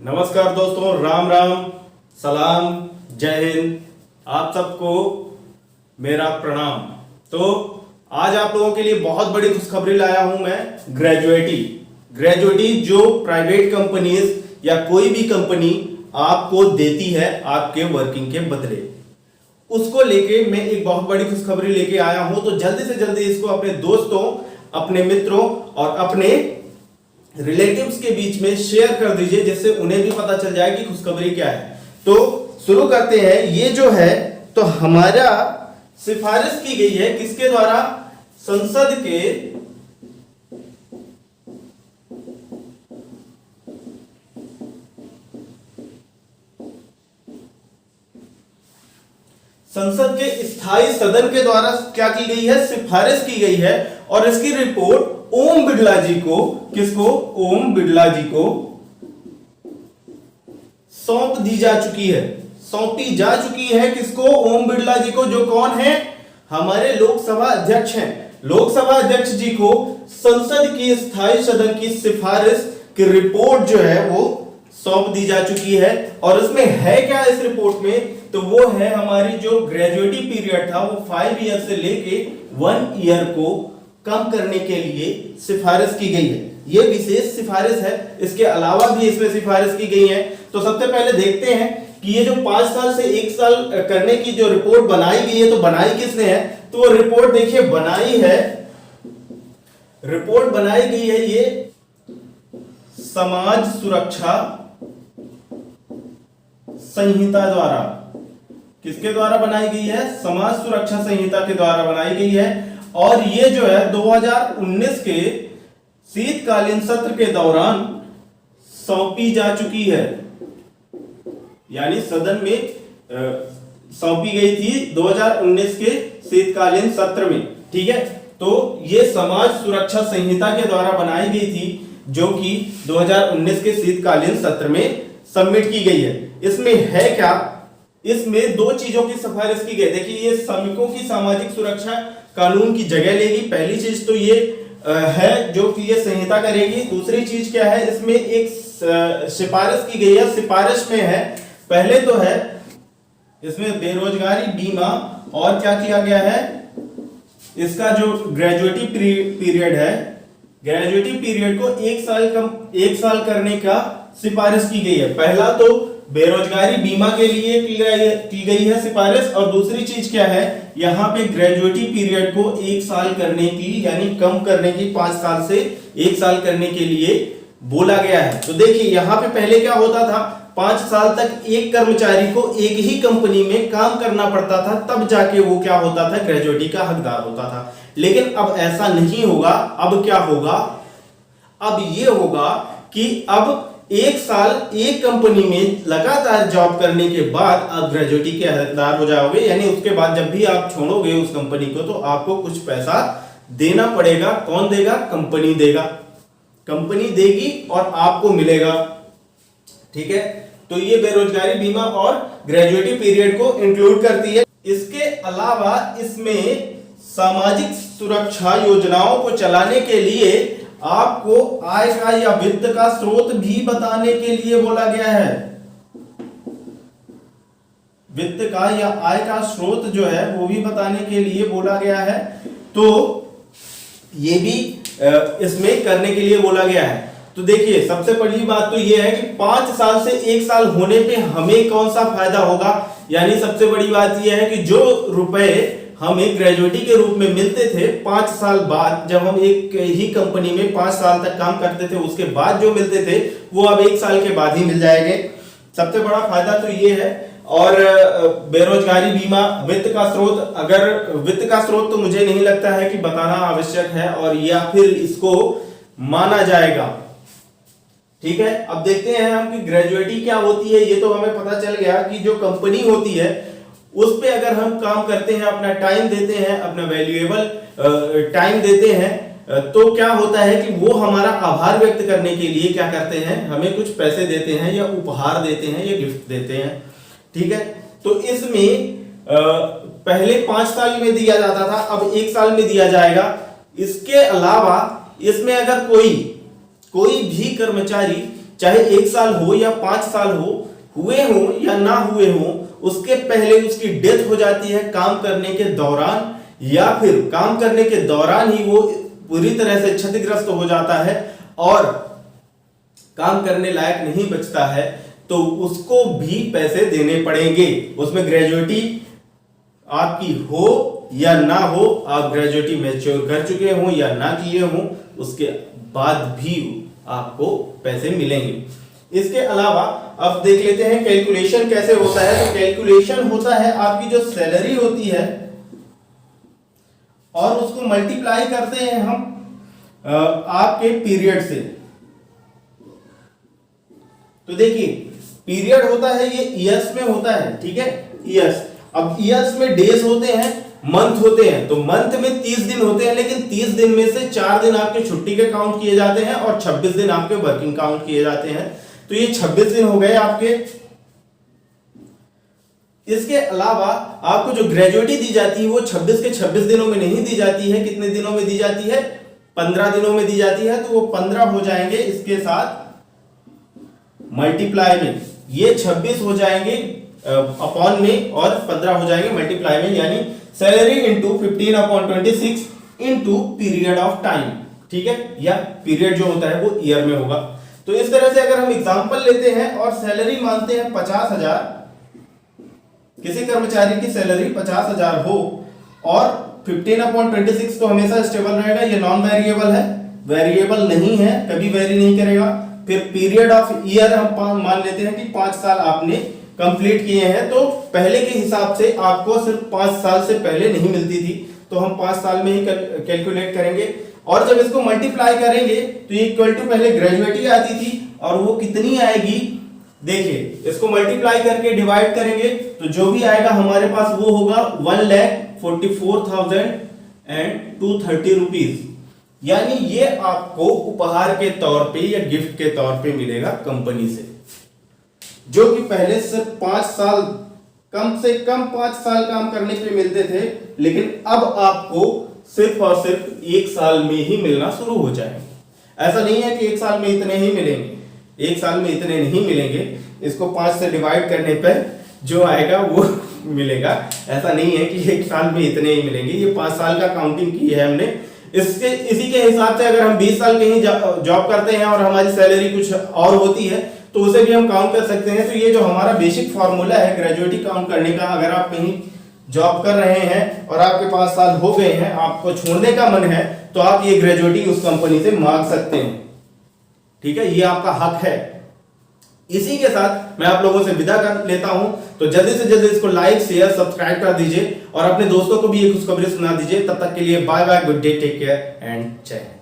नमस्कार दोस्तों, राम राम, सलाम, जय हिंद। आप सबको मेरा प्रणाम। तो आज आप लोगों के लिए बहुत बड़ी खुशखबरी लाया हूं मैं। ग्रेजुएटी जो प्राइवेट कंपनीज या कोई भी कंपनी आपको देती है आपके वर्किंग के बदले, उसको लेके मैं एक बहुत बड़ी खुशखबरी लेके आया हूं। तो जल्दी से जल्दी इसको अपने दोस्तों, अपने मित्रों और अपने रिलेटिव्स के बीच में शेयर कर दीजिए, जिससे उन्हें भी पता चल जाए कि खुशखबरी क्या है। तो शुरू करते हैं। ये जो है तो हमारा सिफारिश की गई है किसके द्वारा? संसद के स्थायी सदन के द्वारा क्या की गई है? सिफारिश की गई है। और इसकी रिपोर्ट ओम बिड़ला जी को, किसको? ओम बिड़ला जी को सौंपी जा चुकी है। किसको? ओम बिड़ला जी को, जो कौन है? हमारे लोकसभा अध्यक्ष हैं। लोकसभा अध्यक्ष जी को संसद की स्थायी सदन की सिफारिश की रिपोर्ट जो है वो सौंप दी जा चुकी है। और इसमें है क्या इस रिपोर्ट में? तो वो है हमारी जो ग्रेजुएटी पीरियड था वो 5 ईयर से लेके 1 ईयर को कम करने के लिए सिफारिश की गई है। ये विशेष सिफारिश है, इसके अलावा भी इसमें सिफारिश की गई है। तो सबसे पहले देखते हैं कि ये जो 5 साल से 1 साल करने की जो रिपोर्ट बनाई गई है, तो बनाई किसने है? तो वो रिपोर्ट देखिए रिपोर्ट बनाई गई है ये समाज सुरक्षा संहिता द्वारा। किसके द्वारा बनाई गई है? समाज सुरक्षा संहिता के द्वारा बनाई गई है। और ये जो है 2019 के शीतकालीन सत्र के दौरान सौंपी जा चुकी है, यानी सदन में सौंपी गई थी 2019 के शीतकालीन सत्र में। ठीक है, तो ये समाज सुरक्षा संहिता के द्वारा बनाई गई थी, जो कि 2019 के शीतकालीन सत्र में सबमिट की गई है। इसमें है क्या? इसमें 2 चीजों की सिफारिश की गई। देखिए, ये श्रमिकों की सामाजिक सुरक्षा कानून की जगह लेगी। पहली चीज तो ये है जो कि ये संहिता करेगी। दूसरी चीज क्या है? इसमें एक सिफारिश की गई है। सिफारिश में है, पहले तो है इसमें बेरोजगारी बीमा, और क्या किया गया है? इसका जो ग्रेजुएटी पीरियड है, ग्रेजुएटी पीरियड को 1 साल करने का सिफारिश की गई है। पहला तो बेरोजगारी बीमा के लिए की गई है सिफारिश, और दूसरी चीज क्या है? यहां पे ग्रेजुएटी पीरियड को 1 साल करने की, यानी कम करने की, 5 साल से 1 साल करने के लिए बोला गया है। तो देखिए, यहां पे पहले क्या होता था? 5 साल तक एक कर्मचारी को एक ही कंपनी में काम करना पड़ता था, तब जाके वो क्या होता था? ग्रेजुएटी का हकदार होता था। लेकिन अब ऐसा नहीं होगा। अब क्या होगा? अब ये होगा कि अब 1 साल एक कंपनी में लगातार जॉब करने के बाद आप ग्रेजुएटी के हकदार हो जाओगे। यानी उसके बाद जब भी आप छोड़ोगे उस कंपनी को, तो आपको कुछ पैसा देना पड़ेगा। कौन देगा? कंपनी देगा। कंपनी देगी और आपको मिलेगा। ठीक है, तो ये बेरोजगारी बीमा और ग्रेजुएटी पीरियड को इंक्लूड करती है। इसके अलावा इसमें सामाजिक सुरक्षा योजनाओं को चलाने के लिए आपको आय का या वित्त का स्रोत भी बताने के लिए बोला गया है। वित्त का या आय का स्रोत जो है वो भी बताने के लिए बोला गया है। तो ये भी इसमें करने के लिए बोला गया है। तो देखिए, सबसे बड़ी बात तो ये है कि 5 साल से 1 साल होने पे हमें कौन सा फायदा होगा। यानी सबसे बड़ी बात यह है कि जो रुपए हमें ग्रेजुएटी के रूप में मिलते थे 5 साल बाद, जब हम एक ही कंपनी में 5 साल तक काम करते थे, उसके बाद जो मिलते थे वो अब 1 साल के बाद ही मिल जाएंगे। सबसे बड़ा फायदा तो ये है। और बेरोजगारी बीमा, वित्त का स्रोत, अगर वित्त का स्रोत तो मुझे नहीं लगता है कि बताना आवश्यक है, और या फिर इसको माना जाएगा। ठीक है, अब देखते हैं हम कि ग्रेजुएटी क्या होती है। ये तो हमें पता चल गया कि जो कंपनी होती है उस पे अगर हम काम करते हैं, अपना टाइम देते हैं, अपना वैल्यूएबल टाइम देते हैं, तो क्या होता है कि वो हमारा आभार व्यक्त करने के लिए क्या करते हैं? हमें कुछ पैसे देते हैं, या उपहार देते हैं, या गिफ्ट देते हैं। ठीक है, तो इसमें पहले 5 साल में दिया जाता था, अब 1 साल में दिया जाएगा। इसके अलावा इसमें अगर कोई भी कर्मचारी चाहे 1 साल हो या 5 साल हुए हो या ना हुए हो, उसके पहले उसकी डेथ हो जाती है काम करने के दौरान, या फिर काम करने के दौरान ही वो पूरी तरह से क्षतिग्रस्त हो जाता है और काम करने लायक नहीं बचता है, तो उसको भी पैसे देने पड़ेंगे। उसमें ग्रेजुएटी आपकी हो या ना हो, आप ग्रेजुएटी मैच्योर कर चुके हो या ना किए हो, उसके बाद भी आपको पैसे मिलेंगे। इसके अलावा अब देख लेते हैं कैलकुलेशन कैसे होता है। तो कैलकुलेशन होता है आपकी जो सैलरी होती है और उसको मल्टीप्लाई करते हैं हम आपके पीरियड से। तो देखिए पीरियड होता है ये ईयर्स में होता है, ठीक है, ईयर्स। अब ईयर्स में डेज होते हैं, मंथ होते हैं, तो मंथ में 30 दिन होते हैं, लेकिन 30 दिन में से 4 दिन आपके छुट्टी के काउंट किए जाते हैं और 26 दिन आपके वर्किंग काउंट किए जाते हैं। तो ये 26 दिन हो गए आपके। इसके अलावा आपको जो ग्रेजुएटी दी जाती है वो 26 के 26 दिनों में नहीं दी जाती है। कितने दिनों में दी जाती है? 15 दिनों में दी जाती है। तो वो 15 हो जाएंगे इसके साथ मल्टीप्लाई में, ये 26 हो जाएंगे अपॉन में और 15 हो जाएंगे मल्टीप्लाई में, यानी salary into 15/26 into period of time, ठीक है, या पीरियड जो होता है वो ईयर में होगा। तो इस तरह से अगर हम एग्जांपल लेते हैं और सैलरी मानते हैं 50,000, किसी कर्मचारी की सैलरी 50,000 हो और 15/26 तो हमेशा स्टेबल रहेगा, ये नॉन वेरिएबल है, वेरिएबल नहीं है, कभी वेरी नहीं करेगा। फिर पीरियड ऑफ ईयर हम मान लेते हैं कि 5 साल आपने कंप्लीट किए हैं, तो पहले के हिसाब से आपको सिर्फ 5 साल से पहले नहीं मिलती थी, तो हम 5 साल में ही कैलकुलेट करेंगे। और जब इसको मल्टीप्लाई करेंगे तो ये इक्वल टू पहले ग्रेजुएटी आती थी और वो कितनी आएगी, देखिए इसको मल्टीप्लाई करके डिवाइड करेंगे तो जो भी आएगा हमारे पास वो होगा 1,44,230 रुपीज, यानी ये आपको उपहार के तौर पे या गिफ्ट के तौर पे मिलेगा कंपनी से, जो कि पहले सिर्फ 5 साल, कम से कम 5 साल काम करने पे मिलते थे, लेकिन अब आपको सिर्फ और सिर्फ 1 साल में ही मिलना शुरू हो जाएंगे। ऐसा नहीं है कि 1 साल में इतने ही मिलेंगे, 1 साल में इतने नहीं मिलेंगे, इसको 5 से डिवाइड करने पर जो आएगा वो मिलेगा। ऐसा नहीं है कि 1 साल में इतने ही मिलेंगे, ये 5 साल का काउंटिंग की है हमने। इसी के हिसाब से अगर हम 20 साल कहीं जॉब करते हैं और हमारी सैलरी कुछ और होती है तो उसे भी हम काउंट कर सकते हैं। तो ये जो हमारा बेसिक फॉर्मूला है ग्रेजुएटी काउंट करने का, अगर आप कहीं जॉब कर रहे हैं और आपके 5 साल हो गए हैं, आपको छोड़ने का मन है, तो आप ये ग्रेजुएटी उस कंपनी से मांग सकते हैं, ठीक है, ये आपका हक है। इसी के साथ मैं आप लोगों से विदा कर लेता हूं, तो जल्दी से जल्दी इसको लाइक शेयर सब्सक्राइब कर दीजिए और अपने दोस्तों को भी ये खुशखबरी सुना दीजिए। तब तक के लिए bye bye, good day, take care and जय हिंद।